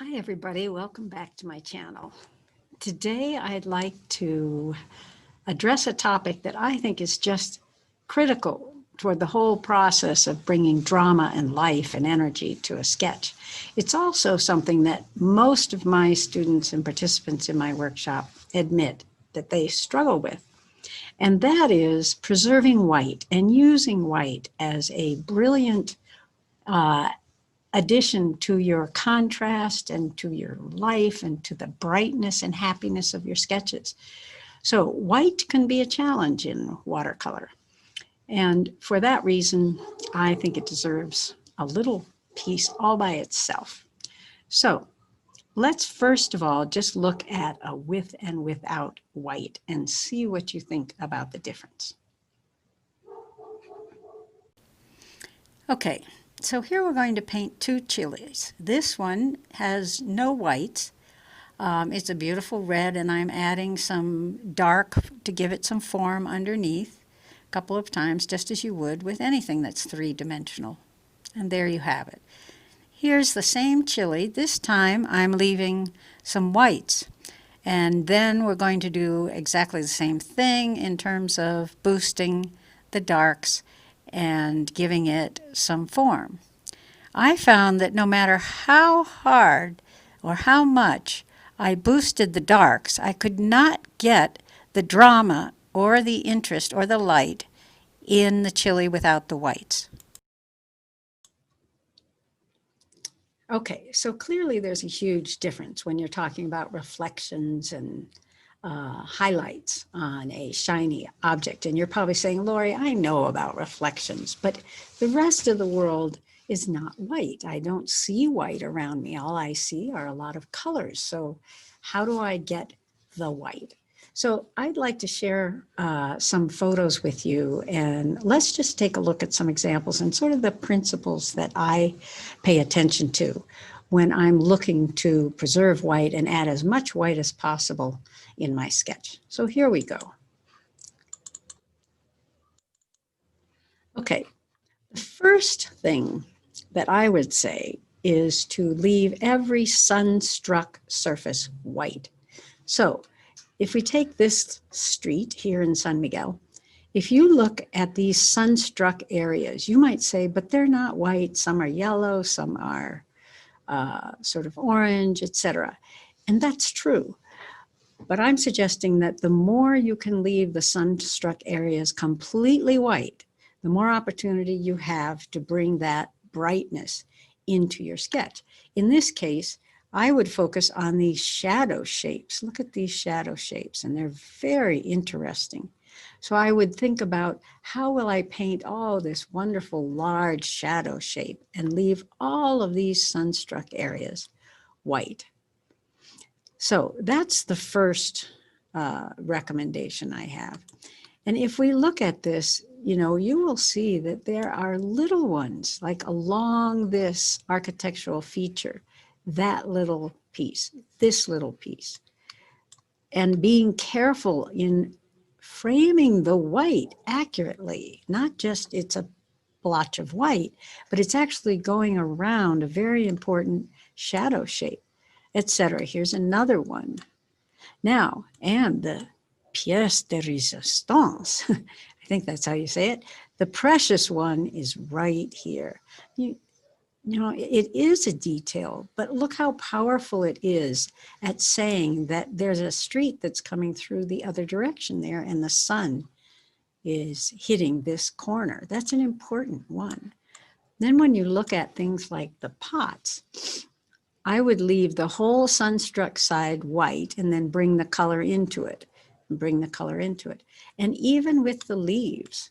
Hi everybody, welcome back to my channel. Today I'd like to address a topic that I think is just critical toward the whole process of bringing drama and life and energy to a sketch. It's also something that most of my students and participants in my workshop admit that they struggle with. And that is preserving white and using white as a brilliant addition to your contrast and to your life and to the brightness and happiness of your sketches. So white can be a challenge in watercolor. And for that reason, I think it deserves a little piece all by itself. So let's first of all just look at a with and without white and see what you think about the difference. Okay, so here we're going to paint two chilies. This one has no whites. It's a beautiful red, and I'm adding some dark to give it some form underneath a couple of times, just as you would with anything that's three-dimensional. And there you have it. Here's the same chili. This time I'm leaving some whites. And then we're going to do exactly the same thing in terms of boosting the darks and giving it some form. I found that no matter how hard or how much I boosted the darks, I could not get the drama or the interest or the light in the chili without the whites. Okay, so clearly there's a huge difference when you're talking about reflections and highlights on a shiny object. And you're probably saying, Lori, I know about reflections, but the rest of the world is not white. I don't see white around me. All I see are a lot of colors. So how do I get the white? So I'd like to share some photos with you, and let's just take a look at some examples and sort of the principles that I pay attention to when I'm looking to preserve white and add as much white as possible in my sketch. So here we go. Okay, the first thing that I would say is to leave every sun-struck surface white. So if we take this street here in San Miguel, if you look at these sun-struck areas, you might say, but they're not white. Some are yellow, some are sort of orange, etc. And that's true. But I'm suggesting that the more you can leave the sun-struck areas completely white, the more opportunity you have to bring that brightness into your sketch. In this case, I would focus on these shadow shapes. Look at these shadow shapes, and they're very interesting. So I would think about, how will I paint all this wonderful large shadow shape and leave all of these sunstruck areas white? So that's the first recommendation I have. And if we look at this, you will see that there are little ones, like along this architectural feature, that little piece, this little piece. And being careful in framing the white accurately, not just it's a blotch of white, but it's actually going around a very important shadow shape, etc. Here's another one. Now, and the pièce de résistance, I think that's how you say it, the precious one is right here. It is a detail, but look how powerful it is at saying that there's a street that's coming through the other direction there, and the sun is hitting this corner. That's an important one. Then when you look at things like the pots, I would leave the whole sunstruck side white and then bring the color into it, And even with the leaves,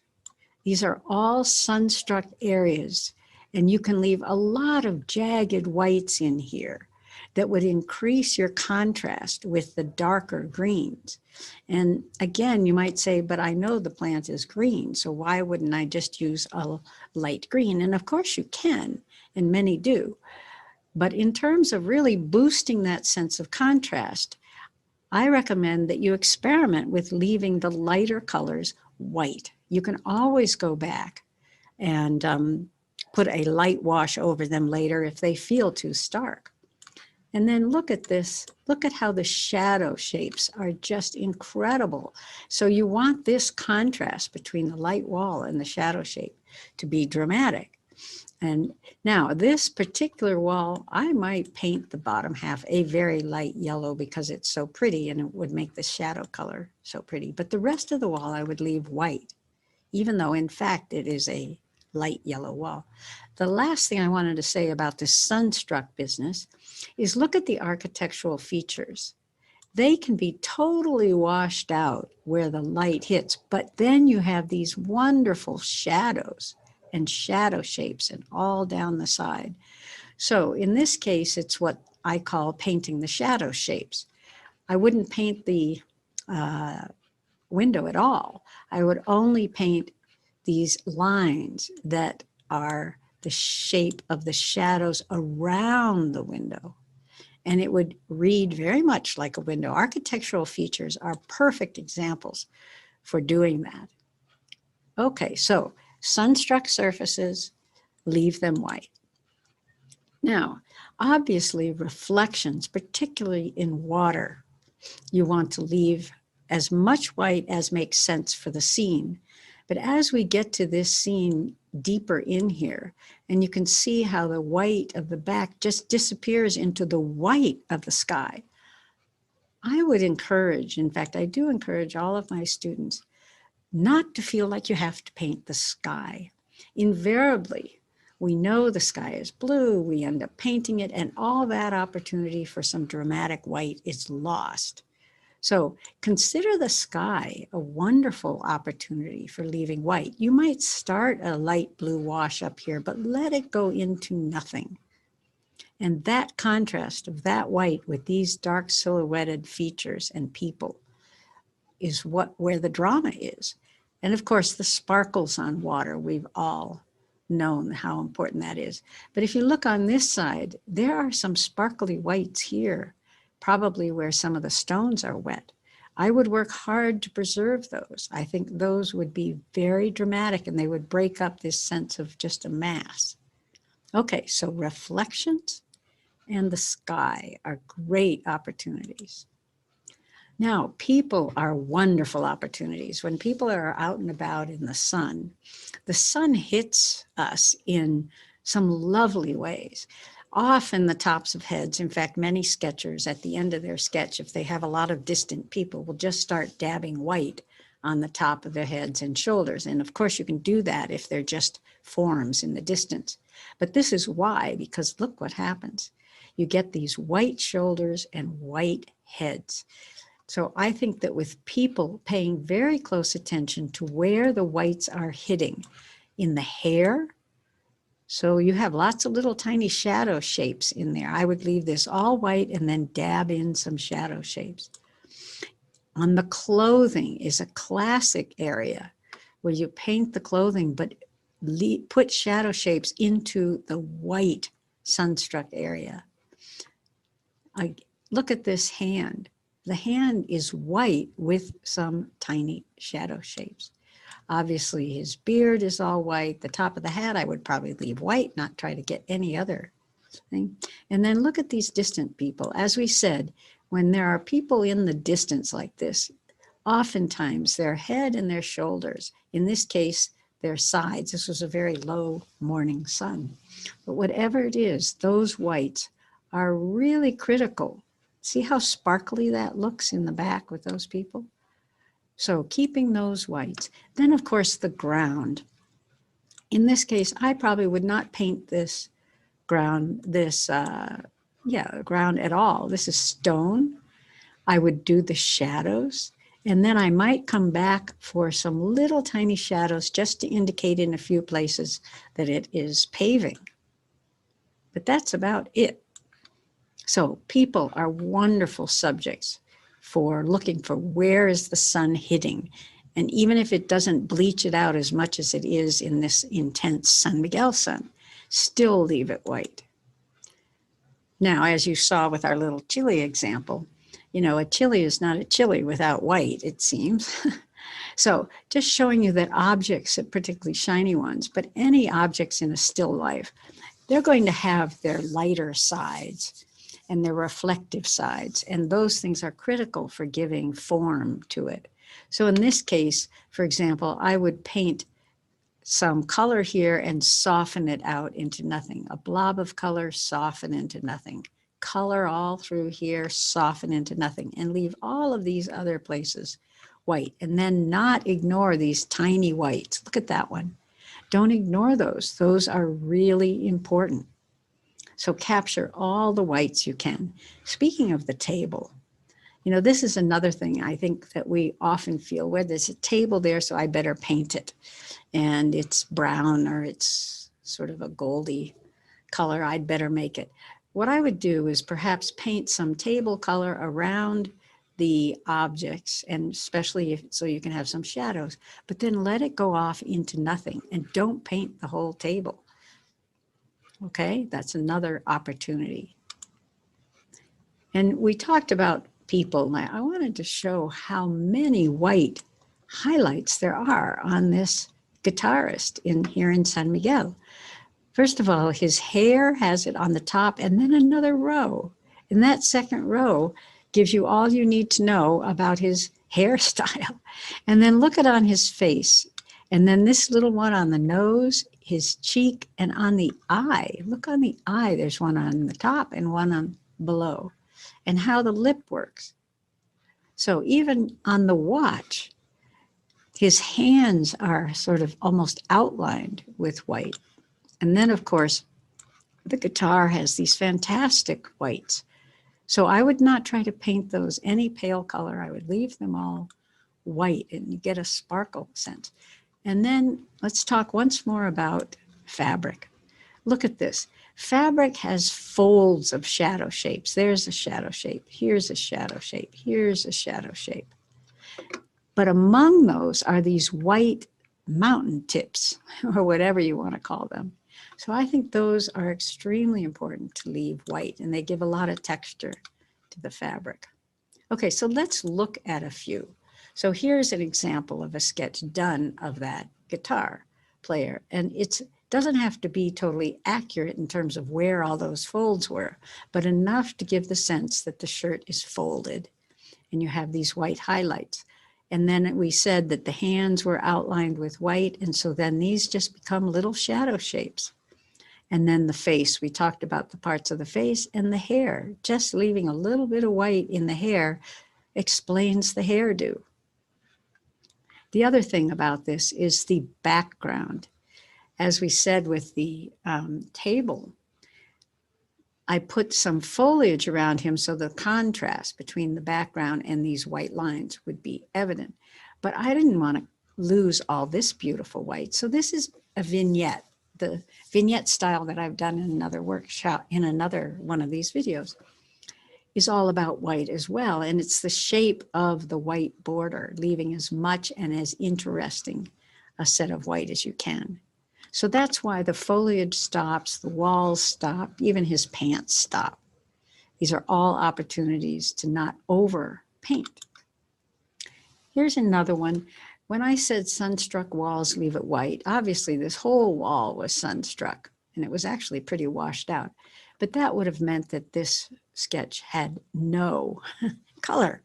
these are all sunstruck areas, and you can leave a lot of jagged whites in here that would increase your contrast with the darker greens. And again, you might say, but I know the plant is green, so why wouldn't I just use a light green? And of course you can, and many do. But in terms of really boosting that sense of contrast, I recommend that you experiment with leaving the lighter colors white. You can always go back and put a light wash over them later if they feel too stark. And then look at this. Look at how the shadow shapes are just incredible. So you want this contrast between the light wall and the shadow shape to be dramatic. And now this particular wall, I might paint the bottom half a very light yellow because it's so pretty and it would make the shadow color so pretty. But the rest of the wall I would leave white, even though in fact it is a light yellow wall. The last thing I wanted to say about this sunstruck business is look at the architectural features. They can be totally washed out where the light hits, but then you have these wonderful shadows and shadow shapes and all down the side. So in this case, it's what I call painting the shadow shapes. I wouldn't paint the window at all. I would only paint these lines that are the shape of the shadows around the window. And it would read very much like a window. Architectural features are perfect examples for doing that. Okay, so sunstruck surfaces, leave them white. Now, obviously reflections, particularly in water, you want to leave as much white as makes sense for the scene. But as we get to this scene deeper in here, and you can see how the white of the back just disappears into the white of the sky, I would encourage, in fact, I do encourage all of my students not to feel like you have to paint the sky. Invariably, we know the sky is blue, we end up painting it, and all that opportunity for some dramatic white is lost. So consider the sky a wonderful opportunity for leaving white. You might start a light blue wash up here, but let it go into nothing. And that contrast of that white with these dark silhouetted features and people is where the drama is. And of course, the sparkles on water, we've all known how important that is. But if you look on this side, there are some sparkly whites here, probably where some of the stones are wet. I would work hard to preserve those. I think those would be very dramatic and they would break up this sense of just a mass. Okay, so reflections and the sky are great opportunities. Now, people are wonderful opportunities. When people are out and about in the sun hits us in some lovely ways. Often the tops of heads, in fact, many sketchers at the end of their sketch, if they have a lot of distant people, will just start dabbing white on the top of their heads and shoulders. And of course, you can do that if they're just forms in the distance. But this is why, because look what happens. You get these white shoulders and white heads. So I think that with people paying very close attention to where the whites are hitting in the hair, so you have lots of little tiny shadow shapes in there. I would leave this all white and then dab in some shadow shapes. On the clothing is a classic area where you paint the clothing, but put shadow shapes into the white sunstruck area. Look at this hand. The hand is white with some tiny shadow shapes. Obviously, his beard is all white. The top of the hat, I would probably leave white, not try to get any other thing. And then look at these distant people. As we said, when there are people in the distance like this, oftentimes their head and their shoulders, in this case, their sides, this was a very low morning sun. But whatever it is, those whites are really critical. See how sparkly that looks in the back with those people? So keeping those whites. Then, of course, the ground. In this case, I probably would not paint this ground, ground at all. This is stone. I would do the shadows. And then I might come back for some little tiny shadows just to indicate in a few places that it is paving. But that's about it. So people are wonderful subjects for looking for where is the sun hitting. And even if it doesn't bleach it out as much as it is in this intense San Miguel sun, still leave it white. Now, as you saw with our little chili example, you know, a chili is not a chili without white, it seems. So just showing you that objects, particularly shiny ones, but any objects in a still life, they're going to have their lighter sides. and their reflective sides. And those things are critical for giving form to it. So in this case, for example, I would paint some color here and soften it out into nothing. A blob of color, soften into nothing. Color all through here, soften into nothing, and leave all of these other places white, and then not ignore these tiny whites. Look at that one. Don't ignore those. Those are really important. So capture all the whites you can. Speaking of the table, you know, this is another thing I think that we often feel, where there's a table there, so I better paint it. And it's brown or it's sort of a goldy color, I'd better make it. What I would do is perhaps paint some table color around the objects, and especially if, so you can have some shadows, but then let it go off into nothing and don't paint the whole table. Okay, that's another opportunity. And we talked about people. Now, I wanted to show how many white highlights there are on this guitarist here in San Miguel. First of all, his hair has it on the top and then another row. And that second row gives you all you need to know about his hairstyle. And then look at on his face. And then this little one on the nose, his cheek, and on the eye. Look on the eye. There's one on the top and one on below. And how the lip works. So even on the watch, his hands are sort of almost outlined with white. And then, of course, the guitar has these fantastic whites. So I would not try to paint those any pale color. I would leave them all white, and you get a sparkle sense. And then let's talk once more about fabric. Look at this. Fabric has folds of shadow shapes. There's a shadow shape. Here's a shadow shape. Here's a shadow shape. But among those are these white mountain tips, or whatever you want to call them. So I think those are extremely important to leave white, and they give a lot of texture to the fabric. Okay, so let's look at a few. So here's an example of a sketch done of that guitar player, and it doesn't have to be totally accurate in terms of where all those folds were, but enough to give the sense that the shirt is folded and you have these white highlights. And then we said that the hands were outlined with white, and so then these just become little shadow shapes. And then the face, we talked about the parts of the face, and the hair, just leaving a little bit of white in the hair explains the hairdo. The other thing about this is the background. As we said with the table, I put some foliage around him so the contrast between the background and these white lines would be evident. But I didn't want to lose all this beautiful white. So this is a vignette, the vignette style that I've done in another workshop, in another one of these videos, is all about white as well. And it's the shape of the white border, leaving as much and as interesting a set of white as you can. So that's why the foliage stops, the walls stop, even his pants stop. These are all opportunities to not over paint. Here's another one. When I said sunstruck walls, leave it white, obviously this whole wall was sunstruck, and it was actually pretty washed out. But that would have meant that this sketch had no color.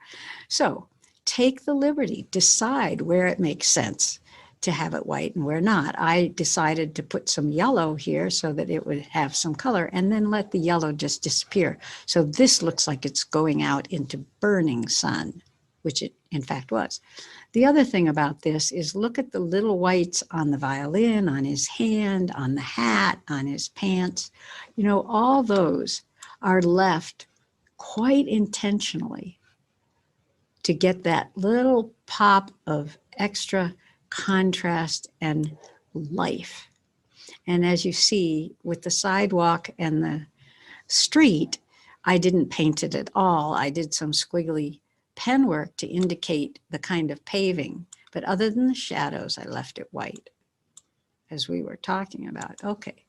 So take the liberty, decide where it makes sense to have it white and where not. I decided to put some yellow here so that it would have some color, and then let the yellow just disappear. So this looks like it's going out into burning sun, which it in fact was. The other thing about this is look at the little whites on the violin, on his hand, on the hat, on his pants. You know, all those are left quite intentionally to get that little pop of extra contrast and life. And as you see with the sidewalk and the street, I didn't paint it at all. I did some squiggly pen work to indicate the kind of paving, but other than the shadows, I left it white, as we were talking about. Okay,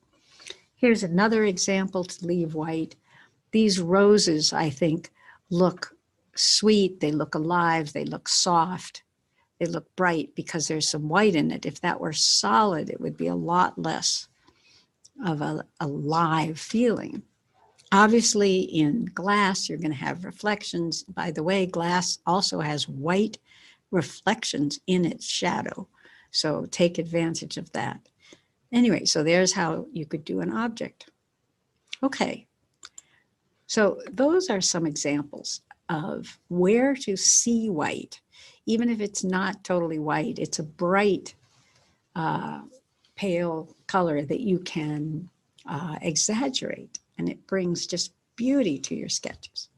here's another example to leave white. These roses, I think, look sweet, they look alive, they look soft, they look bright because there's some white in it. If that were solid, it would be a lot less of a live feeling. Obviously, in glass, you're going to have reflections. By the way, glass also has white reflections in its shadow. So take advantage of that. Anyway, so there's how you could do an object. Okay, so those are some examples of where to see white. Even if it's not totally white, it's a bright, pale color that you can exaggerate, and it brings just beauty to your sketches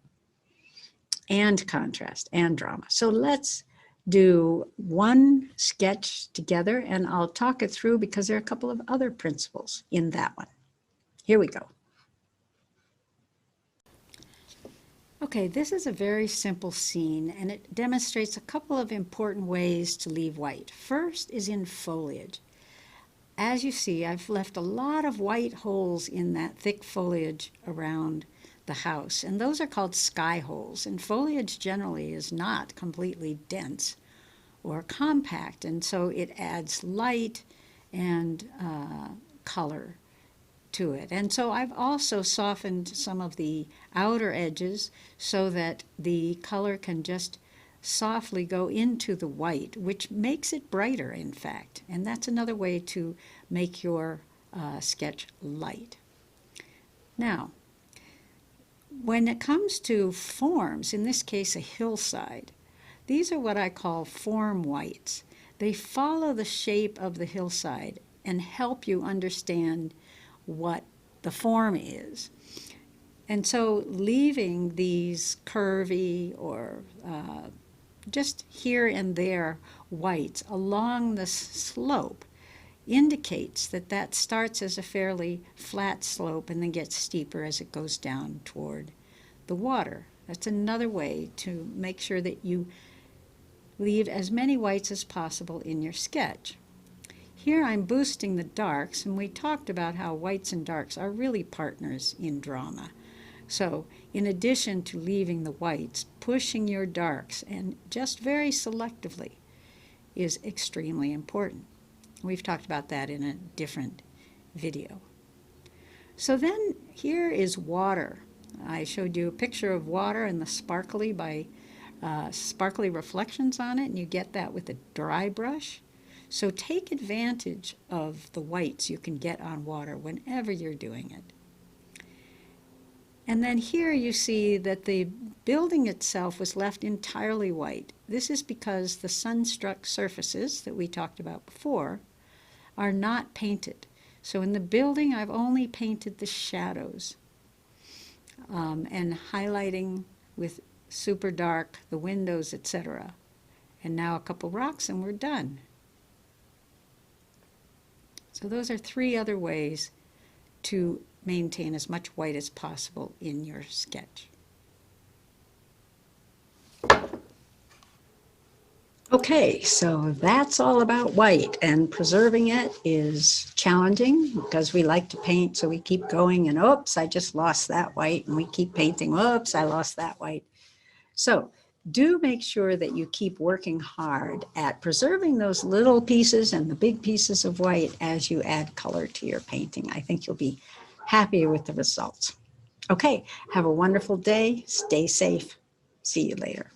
and contrast and drama. So let's do one sketch together, and I'll talk it through because there are a couple of other principles in that one. Here we go. Okay, this is a very simple scene, and it demonstrates a couple of important ways to leave white. First is in foliage. As you see, I've left a lot of white holes in that thick foliage around the house, and those are called sky holes. And foliage generally is not completely dense or compact, and so it adds light and color to it. And so I've also softened some of the outer edges so that the color can just softly go into the white, which makes it brighter, in fact. And that's another way to make your sketch light. Now, when it comes to forms, in this case a hillside, these are what I call form whites. They follow the shape of the hillside and help you understand what the form is. And so leaving these curvy or just here and there whites along the slope indicates that that starts as a fairly flat slope and then gets steeper as it goes down toward the water. That's another way to make sure that you leave as many whites as possible in your sketch. Here I'm boosting the darks, and we talked about how whites and darks are really partners in drama. So in addition to leaving the whites, pushing your darks, and just very selectively, is extremely important. We've talked about that in a different video. So then here is water. I showed you a picture of water and the sparkly reflections on it, and you get that with a dry brush. So take advantage of the whites you can get on water whenever you're doing it. And then here you see that the building itself was left entirely white. This is because the sun-struck surfaces that we talked about before are not painted. So in the building, I've only painted the shadows and highlighting with super dark the windows, etc. And now a couple rocks and we're done. So those are three other ways to maintain as much white as possible in your sketch. Okay, so that's all about white, and preserving it is challenging because we like to paint, so we keep going and oops, I just lost that white, and we keep painting, oops, I lost that white. So do make sure that you keep working hard at preserving those little pieces and the big pieces of white as you add color to your painting. I think you'll be happy with the results. Okay, have a wonderful day. Stay safe. See you later.